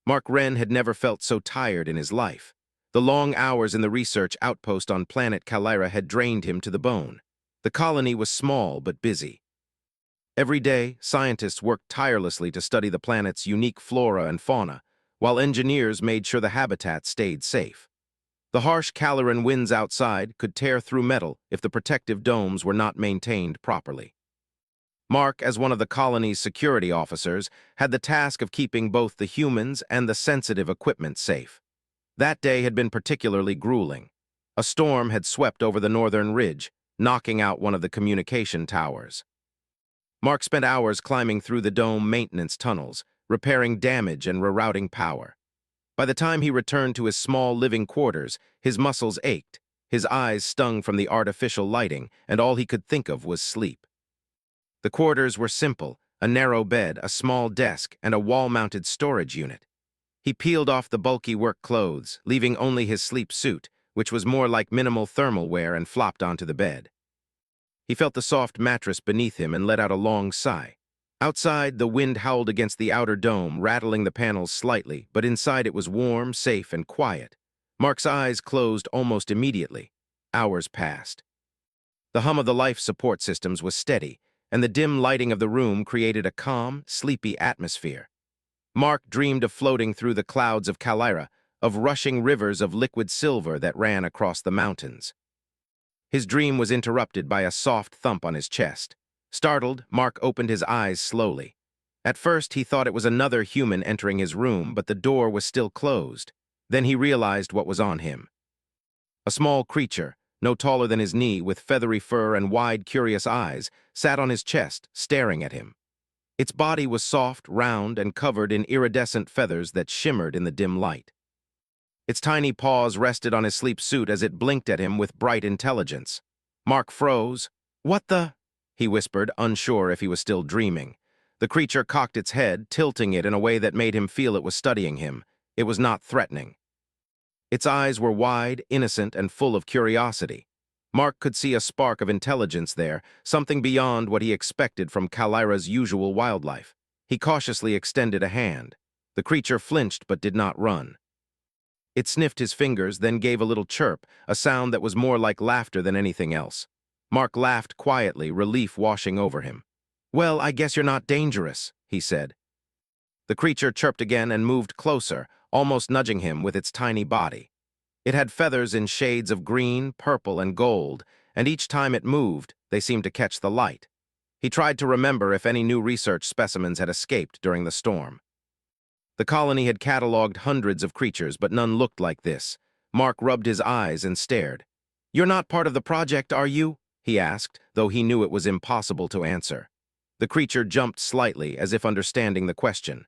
Mark Wren had never felt so tired in his life. The long hours in the research outpost on planet Calira had drained him to the bone. The colony was small but busy. Every day, scientists worked tirelessly to study the planet's unique flora and fauna, while engineers made sure the habitat stayed safe. The harsh Caliran winds outside could tear through metal if the protective domes were not maintained properly. Mark, as one of the colony's security officers, had the task of keeping both the humans and the sensitive equipment safe. That day had been particularly grueling. A storm had swept over the northern ridge, knocking out one of the communication towers. Mark spent hours climbing through the dome maintenance tunnels, repairing damage and rerouting power. By the time he returned to his small living quarters, his muscles ached, his eyes stung from the artificial lighting, and all he could think of was sleep. The quarters were simple: a narrow bed, a small desk, and a wall-mounted storage unit. He peeled off the bulky work clothes, leaving only his sleep suit, which was more like minimal thermal wear, and flopped onto the bed. He felt the soft mattress beneath him and let out a long sigh. Outside, the wind howled against the outer dome, rattling the panels slightly, but inside it was warm, safe, and quiet. Mark's eyes closed almost immediately. Hours passed. The hum of the life support systems was steady, and the dim lighting of the room created a calm, sleepy atmosphere. Mark dreamed of floating through the clouds of Calira, of rushing rivers of liquid silver that ran across the mountains. His dream was interrupted by a soft thump on his chest. Startled, Mark opened his eyes slowly. At first, he thought it was another human entering his room, but the door was still closed. Then he realized what was on him. A small creature, no taller than his knee, with feathery fur and wide, curious eyes, sat on his chest, staring at him. Its body was soft, round, and covered in iridescent feathers that shimmered in the dim light. Its tiny paws rested on his sleep suit as it blinked at him with bright intelligence. Mark froze. "What the?" he whispered, unsure if he was still dreaming. The creature cocked its head, tilting it in a way that made him feel it was studying him. It was not threatening. Its eyes were wide, innocent, and full of curiosity. Mark could see a spark of intelligence there, something beyond what he expected from Calira's usual wildlife. He cautiously extended a hand. The creature flinched but did not run. It sniffed his fingers, then gave a little chirp, a sound that was more like laughter than anything else. Mark laughed quietly, relief washing over him. "Well, I guess you're not dangerous," he said. The creature chirped again and moved closer, almost nudging him with its tiny body. It had feathers in shades of green, purple, and gold, and each time it moved, they seemed to catch the light. He tried to remember if any new research specimens had escaped during the storm. The colony had catalogued hundreds of creatures, but none looked like this. Mark rubbed his eyes and stared. "You're not part of the project, are you?" he asked, though he knew it was impossible to answer. The creature jumped slightly, as if understanding the question.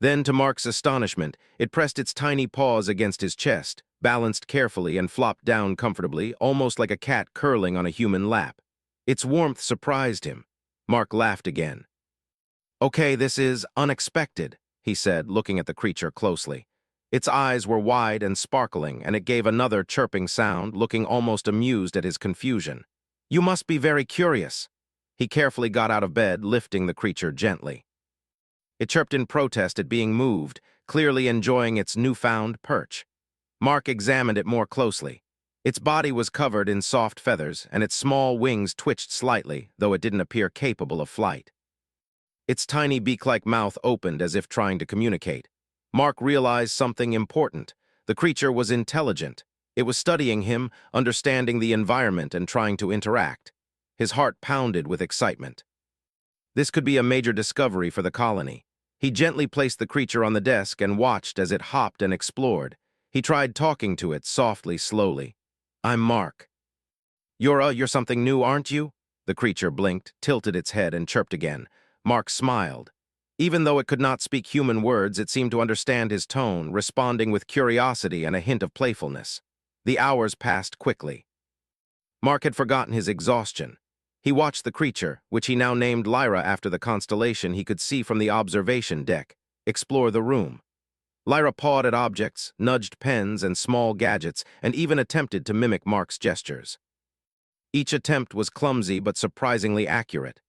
Then, to Mark's astonishment, it pressed its tiny paws against his chest, balanced carefully, and flopped down comfortably, almost like a cat curling on a human lap. Its warmth surprised him. Mark laughed again. "Okay, this is unexpected," he said, looking at the creature closely. Its eyes were wide and sparkling, and it gave another chirping sound, looking almost amused at his confusion. "You must be very curious." He carefully got out of bed, lifting the creature gently. It chirped in protest at being moved, clearly enjoying its newfound perch. Mark examined it more closely. Its body was covered in soft feathers, and its small wings twitched slightly, though it didn't appear capable of flight. Its tiny beak-like mouth opened as if trying to communicate. Mark realized something important. The creature was intelligent. It was studying him, understanding the environment, and trying to interact. His heart pounded with excitement. This could be a major discovery for the colony. He gently placed the creature on the desk and watched as it hopped and explored. He tried talking to it softly, slowly. "I'm Mark." You're something new, aren't you?" The creature blinked, tilted its head, and chirped again. Mark smiled. Even though it could not speak human words, it seemed to understand his tone, responding with curiosity and a hint of playfulness. The hours passed quickly. Mark had forgotten his exhaustion. He watched the creature, which he now named Lyra after the constellation he could see from the observation deck, explore the room. Lyra pawed at objects, nudged pens and small gadgets, and even attempted to mimic Mark's gestures. Each attempt was clumsy but surprisingly accurate.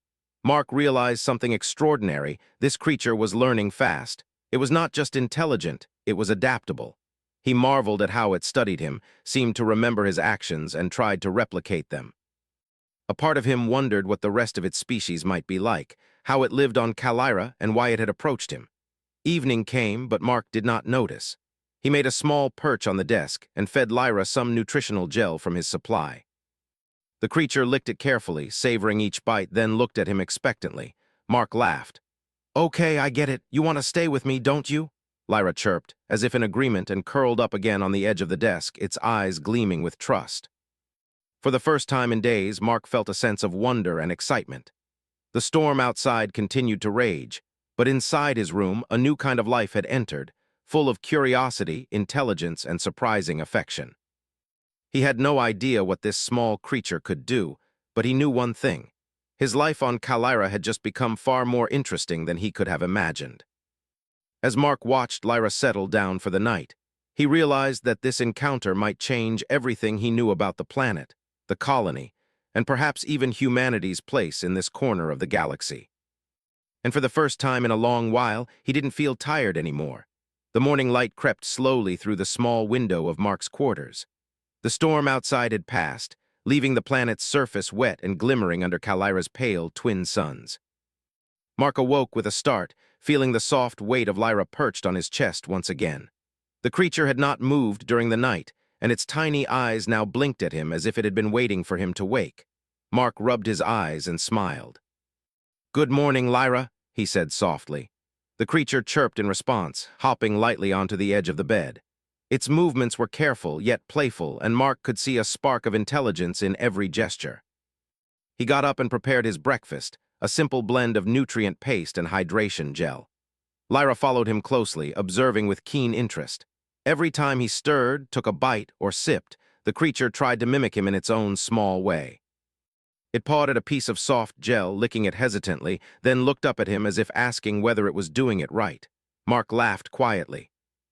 Mark realized something extraordinary. This creature was learning fast. It was not just intelligent, it was adaptable. He marveled at how it studied him, seemed to remember his actions, and tried to replicate them. A part of him wondered what the rest of its species might be like, how it lived on Calira, and why it had approached him. Evening came, but Mark did not notice. He made a small perch on the desk and fed Lyra some nutritional gel from his supply. The creature licked it carefully, savoring each bite, then looked at him expectantly. Mark laughed. "Okay, I get it. You want to stay with me, don't you?" Lyra chirped, as if in agreement, and curled up again on the edge of the desk, its eyes gleaming with trust. For the first time in days, Mark felt a sense of wonder and excitement. The storm outside continued to rage, but inside his room, a new kind of life had entered, full of curiosity, intelligence, and surprising affection. He had no idea what this small creature could do, but he knew one thing. His life on Calira had just become far more interesting than he could have imagined. As Mark watched Lyra settle down for the night, he realized that this encounter might change everything he knew about the planet, the colony, and perhaps even humanity's place in this corner of the galaxy. And for the first time in a long while, he didn't feel tired anymore. The morning light crept slowly through the small window of Mark's quarters. The storm outside had passed, leaving the planet's surface wet and glimmering under Calira's pale twin suns. Mark awoke with a start, feeling the soft weight of Lyra perched on his chest once again. The creature had not moved during the night, and its tiny eyes now blinked at him as if it had been waiting for him to wake. Mark rubbed his eyes and smiled. "Good morning, Lyra," he said softly. The creature chirped in response, hopping lightly onto the edge of the bed. Its movements were careful yet playful, and Mark could see a spark of intelligence in every gesture. He got up and prepared his breakfast, a simple blend of nutrient paste and hydration gel. Lyra followed him closely, observing with keen interest. Every time he stirred, took a bite, or sipped, the creature tried to mimic him in its own small way. It pawed at a piece of soft gel, licking it hesitantly, then looked up at him as if asking whether it was doing it right. Mark laughed quietly.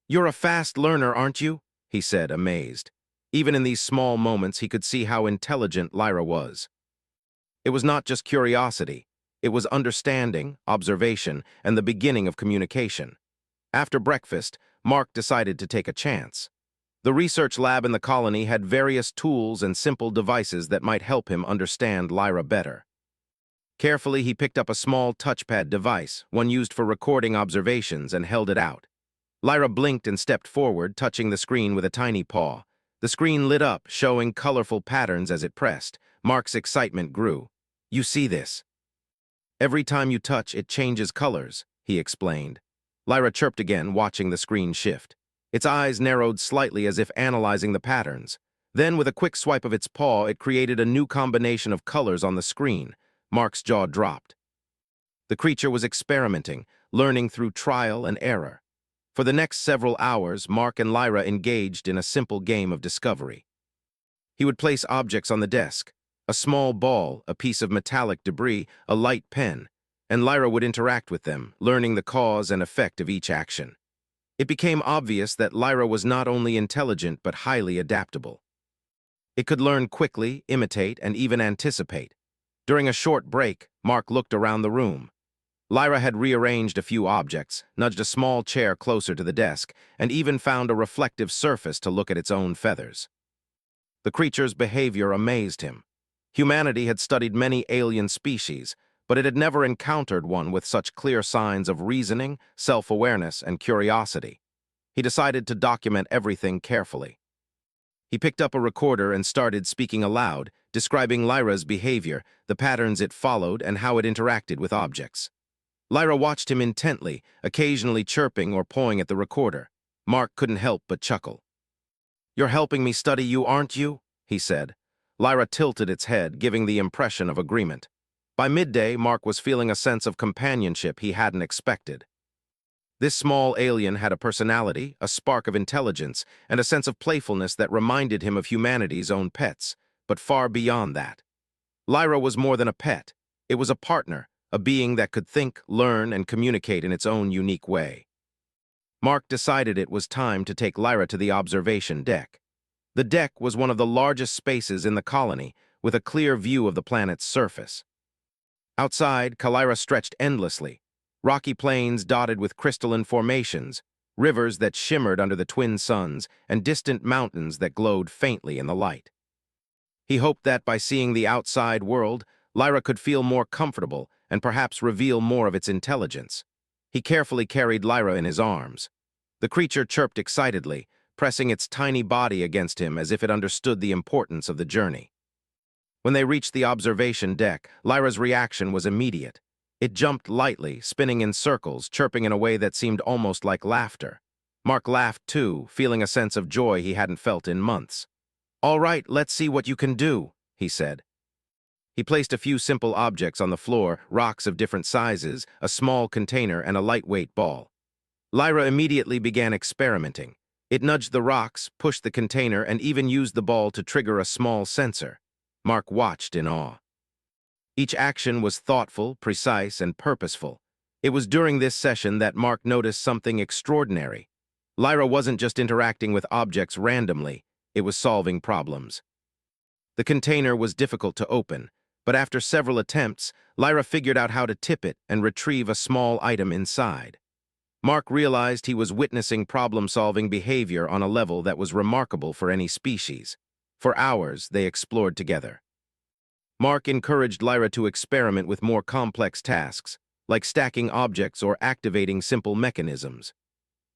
"You're a fast learner, aren't you?" he said, amazed. Even in these small moments, he could see how intelligent Lyra was. It was not just curiosity. It was understanding, observation, and the beginning of communication. After breakfast, Mark decided to take a chance. The research lab in the colony had various tools and simple devices that might help him understand Lyra better. Carefully, he picked up a small touchpad device, one used for recording observations, and held it out. Lyra blinked and stepped forward, touching the screen with a tiny paw. The screen lit up, showing colorful patterns as it pressed. Mark's excitement grew. "You see this? Every time you touch, it changes colors," he explained. Lyra chirped again, watching the screen shift. Its eyes narrowed slightly as if analyzing the patterns. Then, with a quick swipe of its paw, it created a new combination of colors on the screen. Mark's jaw dropped. The creature was experimenting, learning through trial and error. For the next several hours, Mark and Lyra engaged in a simple game of discovery. He would place objects on the desk, a small ball, a piece of metallic debris, a light pen, and Lyra would interact with them, learning the cause and effect of each action. It became obvious that Lyra was not only intelligent but highly adaptable. It could learn quickly, imitate, and even anticipate. During a short break, Mark looked around the room. Lyra had rearranged a few objects, nudged a small chair closer to the desk, and even found a reflective surface to look at its own feathers. The creature's behavior amazed him. Humanity had studied many alien species, but it had never encountered one with such clear signs of reasoning, self-awareness, and curiosity. He decided to document everything carefully. He picked up a recorder and started speaking aloud, describing Lyra's behavior, the patterns it followed, and how it interacted with objects. Lyra watched him intently, occasionally chirping or pawing at the recorder. Mark couldn't help but chuckle. "You're helping me study you, aren't you?" he said. Lyra tilted its head, giving the impression of agreement. By midday, Mark was feeling a sense of companionship he hadn't expected. This small alien had a personality, a spark of intelligence, and a sense of playfulness that reminded him of humanity's own pets, but far beyond that. Lyra was more than a pet. It was a partner, a being that could think, learn, and communicate in its own unique way. Mark decided it was time to take Lyra to the observation deck. The deck was one of the largest spaces in the colony, with a clear view of the planet's surface. Outside, Calira stretched endlessly. Rocky plains dotted with crystalline formations, rivers that shimmered under the twin suns, and distant mountains that glowed faintly in the light. He hoped that by seeing the outside world, Lyra could feel more comfortable and perhaps reveal more of its intelligence. He carefully carried Lyra in his arms. The creature chirped excitedly, pressing its tiny body against him as if it understood the importance of the journey. When they reached the observation deck, Lyra's reaction was immediate. It jumped lightly, spinning in circles, chirping in a way that seemed almost like laughter. Mark laughed too, feeling a sense of joy he hadn't felt in months. "All right, let's see what you can do," he said. He placed a few simple objects on the floor, rocks of different sizes, a small container, and a lightweight ball. Lyra immediately began experimenting. It nudged the rocks, pushed the container, and even used the ball to trigger a small sensor. Mark watched in awe. Each action was thoughtful, precise, and purposeful. It was during this session that Mark noticed something extraordinary. Lyra wasn't just interacting with objects randomly, it was solving problems. The container was difficult to open, but after several attempts, Lyra figured out how to tip it and retrieve a small item inside. Mark realized he was witnessing problem-solving behavior on a level that was remarkable for any species. For hours, they explored together. Mark encouraged Lyra to experiment with more complex tasks, like stacking objects or activating simple mechanisms.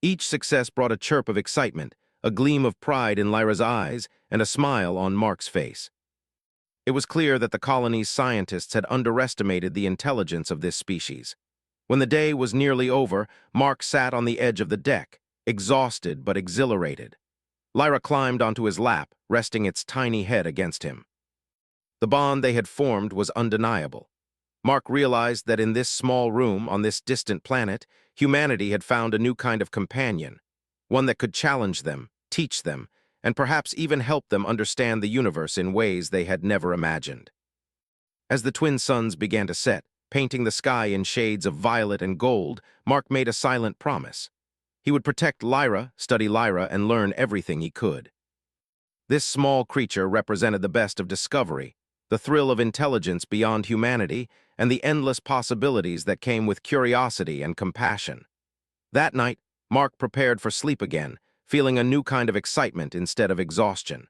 Each success brought a chirp of excitement, a gleam of pride in Lyra's eyes, and a smile on Mark's face. It was clear that the colony's scientists had underestimated the intelligence of this species. When the day was nearly over, Mark sat on the edge of the deck, exhausted but exhilarated. Lyra climbed onto his lap, resting its tiny head against him. The bond they had formed was undeniable. Mark realized that in this small room on this distant planet, humanity had found a new kind of companion, one that could challenge them, teach them, and perhaps even help them understand the universe in ways they had never imagined. As the twin suns began to set, painting the sky in shades of violet and gold, Mark made a silent promise. He would protect Lyra, study Lyra, and learn everything he could. This small creature represented the best of discovery, the thrill of intelligence beyond humanity, and the endless possibilities that came with curiosity and compassion. That night, Mark prepared for sleep again, feeling a new kind of excitement instead of exhaustion.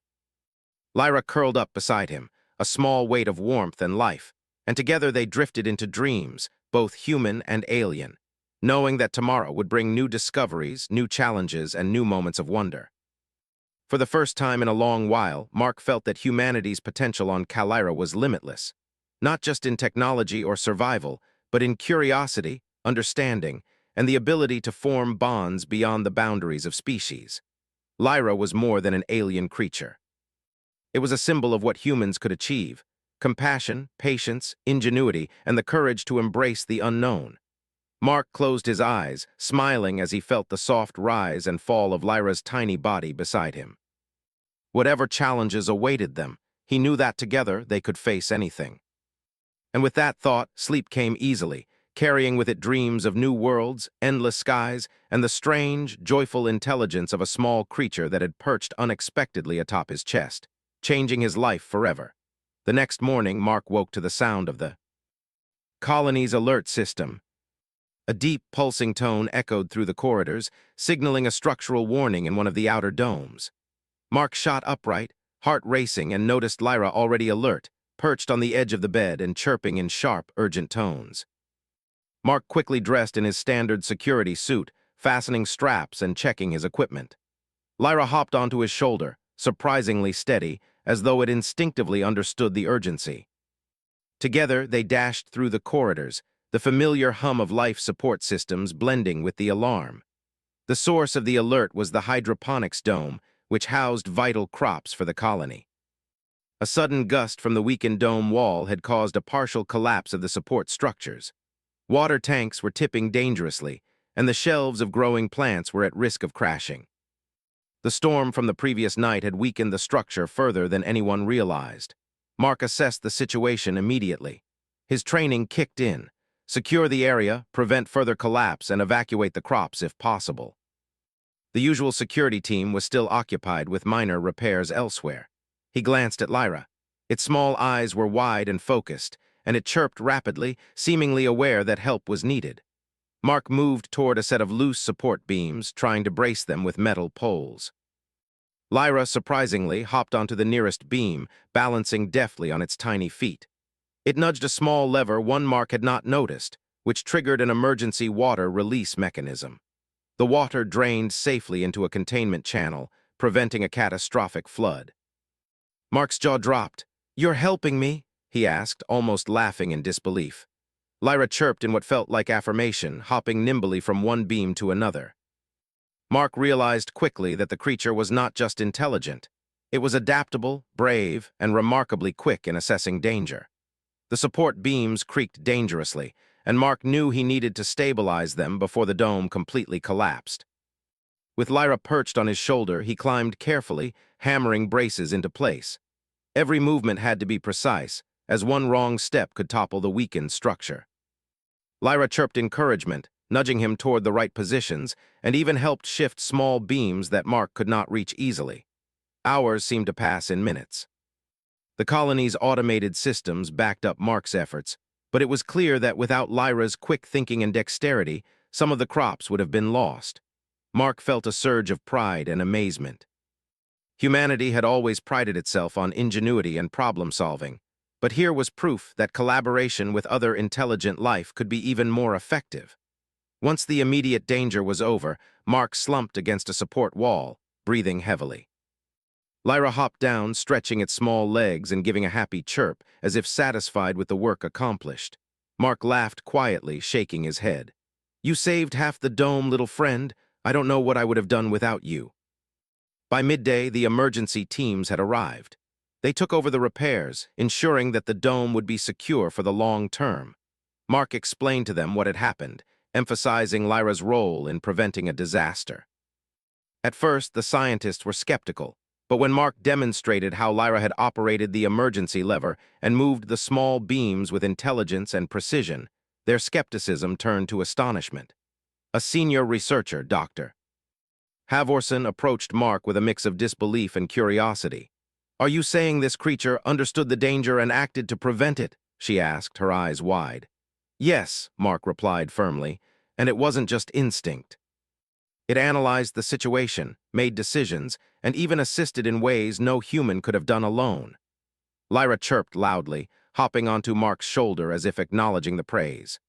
Lyra curled up beside him, a small weight of warmth and life, and together they drifted into dreams, both human and alien, knowing that tomorrow would bring new discoveries, new challenges, and new moments of wonder. For the first time in a long while, Mark felt that humanity's potential on Calira was limitless, not just in technology or survival, but in curiosity, understanding, and the ability to form bonds beyond the boundaries of species. Lyra was more than an alien creature. It was a symbol of what humans could achieve: compassion, patience, ingenuity, and the courage to embrace the unknown. Mark closed his eyes, smiling as he felt the soft rise and fall of Lyra's tiny body beside him. Whatever challenges awaited them, he knew that together they could face anything. And with that thought, sleep came easily, carrying with it dreams of new worlds, endless skies, and the strange, joyful intelligence of a small creature that had perched unexpectedly atop his chest, changing his life forever. The next morning, Mark woke to the sound of the colony's alert system. A deep, pulsing tone echoed through the corridors, signaling a structural warning in one of the outer domes. Mark shot upright, heart racing, and noticed Lyra already alert, perched on the edge of the bed and chirping in sharp, urgent tones. Mark quickly dressed in his standard security suit, fastening straps and checking his equipment. Lyra hopped onto his shoulder, surprisingly steady, as though it instinctively understood the urgency. Together, they dashed through the corridors, the familiar hum of life support systems blending with the alarm. The source of the alert was the hydroponics dome, which housed vital crops for the colony. A sudden gust from the weakened dome wall had caused a partial collapse of the support structures. Water tanks were tipping dangerously, and the shelves of growing plants were at risk of crashing. The storm from the previous night had weakened the structure further than anyone realized. Mark assessed the situation immediately. His training kicked in: secure the area, prevent further collapse, and evacuate the crops if possible. The usual security team was still occupied with minor repairs elsewhere. He glanced at Lyra. Its small eyes were wide and focused, and it chirped rapidly, seemingly aware that help was needed. Mark moved toward a set of loose support beams, trying to brace them with metal poles. Lyra, surprisingly, hopped onto the nearest beam, balancing deftly on its tiny feet. It nudged a small lever one Mark had not noticed, which triggered an emergency water release mechanism. The water drained safely into a containment channel, preventing a catastrophic flood. Mark's jaw dropped. "You're helping me?" he asked, almost laughing in disbelief. Lyra chirped in what felt like affirmation, hopping nimbly from one beam to another. Mark realized quickly that the creature was not just intelligent. It was adaptable, brave, and remarkably quick in assessing danger. The support beams creaked dangerously, and Mark knew he needed to stabilize them before the dome completely collapsed. With Lyra perched on his shoulder, he climbed carefully, hammering braces into place. Every movement had to be precise, as one wrong step could topple the weakened structure. Lyra chirped encouragement, nudging him toward the right positions, and even helped shift small beams that Mark could not reach easily. Hours seemed to pass in minutes. The colony's automated systems backed up Mark's efforts, but it was clear that without Lyra's quick thinking and dexterity, some of the crops would have been lost. Mark felt a surge of pride and amazement. Humanity had always prided itself on ingenuity and problem-solving, but here was proof that collaboration with other intelligent life could be even more effective. Once the immediate danger was over, Mark slumped against a support wall, breathing heavily. Lyra hopped down, stretching its small legs and giving a happy chirp, as if satisfied with the work accomplished. Mark laughed quietly, shaking his head. "You saved half the dome, little friend. I don't know what I would have done without you." By midday, the emergency teams had arrived. They took over the repairs, ensuring that the dome would be secure for the long term. Mark explained to them what had happened, emphasizing Lyra's role in preventing a disaster. At first, the scientists were skeptical, but when Mark demonstrated how Lyra had operated the emergency lever and moved the small beams with intelligence and precision, their skepticism turned to astonishment. A senior researcher, Dr. Havorson, approached Mark with a mix of disbelief and curiosity. "Are you saying this creature understood the danger and acted to prevent it?" she asked, her eyes wide. "Yes," Mark replied firmly, "and it wasn't just instinct. It analyzed the situation, made decisions, and even assisted in ways no human could have done alone." Lyra chirped loudly, hopping onto Mark's shoulder as if acknowledging the praise.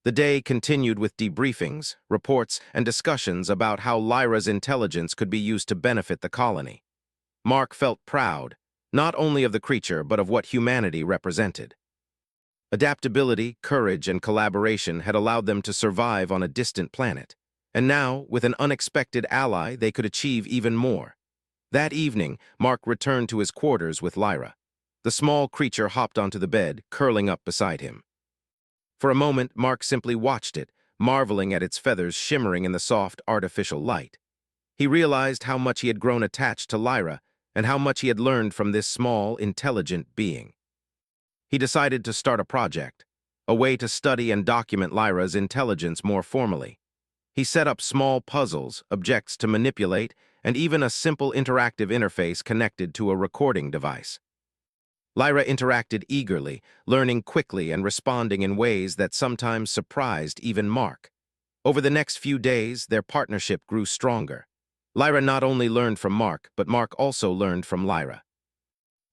The day continued with debriefings, reports, and discussions about how Lyra's intelligence could be used to benefit the colony. Mark felt proud, not only of the creature but of what humanity represented. Adaptability, courage, and collaboration had allowed them to survive on a distant planet. And now, with an unexpected ally, they could achieve even more. That evening, Mark returned to his quarters with Lyra. The small creature hopped onto the bed, curling up beside him. For a moment, Mark simply watched it, marveling at its feathers shimmering in the soft, artificial light. He realized how much he had grown attached to Lyra and how much he had learned from this small, intelligent being. He decided to start a project, a way to study and document Lyra's intelligence more formally. He set up small puzzles, objects to manipulate, and even a simple interactive interface connected to a recording device. Lyra interacted eagerly, learning quickly and responding in ways that sometimes surprised even Mark. Over the next few days, their partnership grew stronger. Lyra not only learned from Mark, but Mark also learned from Lyra.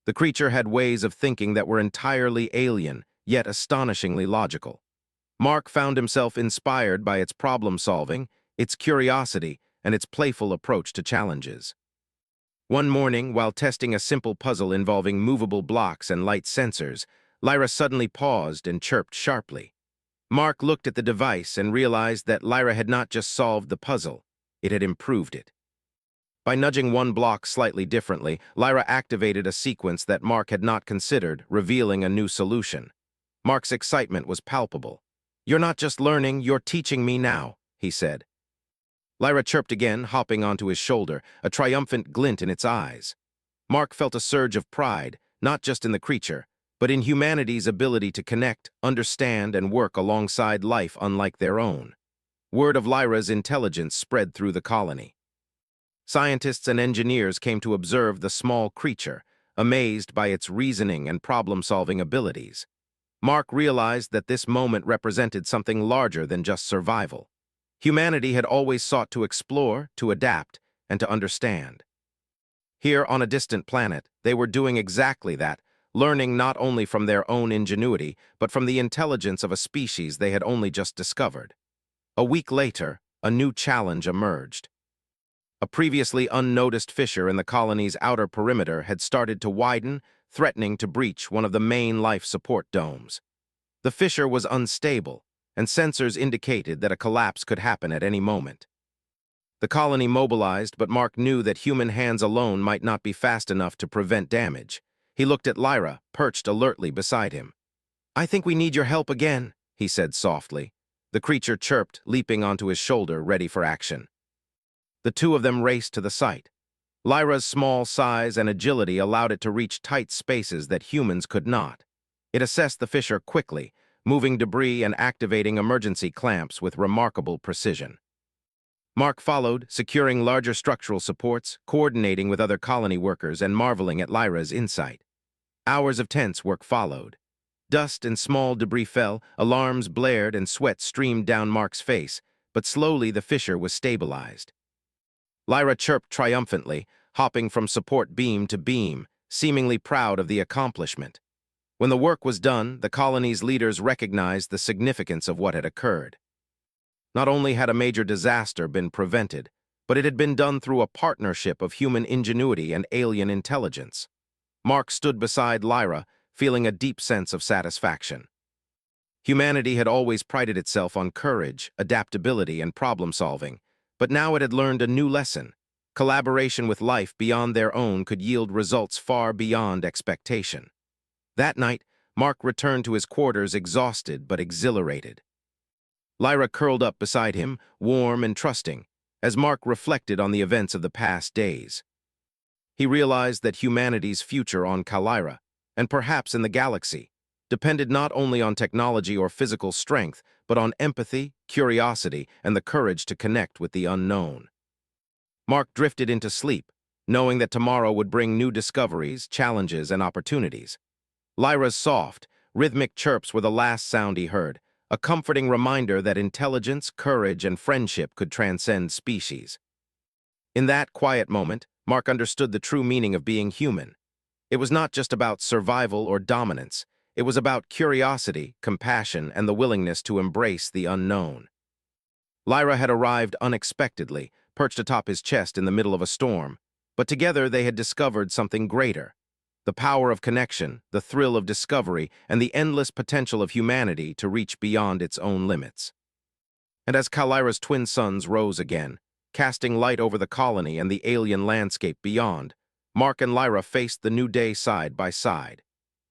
The creature had ways of thinking that were entirely alien, yet astonishingly logical. Mark found himself inspired by its problem-solving, its curiosity, and its playful approach to challenges. One morning, while testing a simple puzzle involving movable blocks and light sensors, Lyra suddenly paused and chirped sharply. Mark looked at the device and realized that Lyra had not just solved the puzzle, it had improved it. By nudging one block slightly differently, Lyra activated a sequence that Mark had not considered, revealing a new solution. Mark's excitement was palpable. "You're not just learning, you're teaching me now," he said. Lyra chirped again, hopping onto his shoulder, a triumphant glint in its eyes. Mark felt a surge of pride, not just in the creature, but in humanity's ability to connect, understand, and work alongside life unlike their own. Word of Lyra's intelligence spread through the colony. Scientists and engineers came to observe the small creature, amazed by its reasoning and problem-solving abilities. Mark realized that this moment represented something larger than just survival. Humanity had always sought to explore, to adapt, and to understand. Here on a distant planet, they were doing exactly that, learning not only from their own ingenuity, but from the intelligence of a species they had only just discovered. A week later, a new challenge emerged. A previously unnoticed fissure in the colony's outer perimeter had started to widen, threatening to breach one of the main life support domes. The fissure was unstable, and sensors indicated that a collapse could happen at any moment. The colony mobilized, but Mark knew that human hands alone might not be fast enough to prevent damage. He looked at Lyra, perched alertly beside him. "I think we need your help again," he said softly. The creature chirped, leaping onto his shoulder, ready for action. The two of them raced to the site. Lyra's small size and agility allowed it to reach tight spaces that humans could not. It assessed the fissure quickly, moving debris and activating emergency clamps with remarkable precision. Mark followed, securing larger structural supports, coordinating with other colony workers, and marveling at Lyra's insight. Hours of tense work followed. Dust and small debris fell, alarms blared, and sweat streamed down Mark's face, but slowly the fissure was stabilized. Lyra chirped triumphantly, hopping from support beam to beam, seemingly proud of the accomplishment. When the work was done, the colony's leaders recognized the significance of what had occurred. Not only had a major disaster been prevented, but it had been done through a partnership of human ingenuity and alien intelligence. Mark stood beside Lyra, feeling a deep sense of satisfaction. Humanity had always prided itself on courage, adaptability, and problem-solving, but now it had learned a new lesson. Collaboration with life beyond their own could yield results far beyond expectation. That night, Mark returned to his quarters exhausted but exhilarated. Lyra curled up beside him, warm and trusting, as Mark reflected on the events of the past days. He realized that humanity's future on Kalira, and perhaps in the galaxy, depended not only on technology or physical strength, but on empathy, curiosity, and the courage to connect with the unknown. Mark drifted into sleep, knowing that tomorrow would bring new discoveries, challenges, and opportunities. Lyra's soft, rhythmic chirps were the last sound he heard, a comforting reminder that intelligence, courage, and friendship could transcend species. In that quiet moment, Mark understood the true meaning of being human. It was not just about survival or dominance. It was about curiosity, compassion, and the willingness to embrace the unknown. Lyra had arrived unexpectedly, perched atop his chest in the middle of a storm, but together they had discovered something greater. The power of connection, the thrill of discovery, and the endless potential of humanity to reach beyond its own limits. And as Kalira's twin suns rose again, casting light over the colony and the alien landscape beyond, Mark and Lyra faced the new day side by side.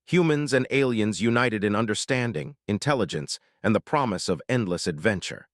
Humans and aliens united in understanding, intelligence, and the promise of endless adventure.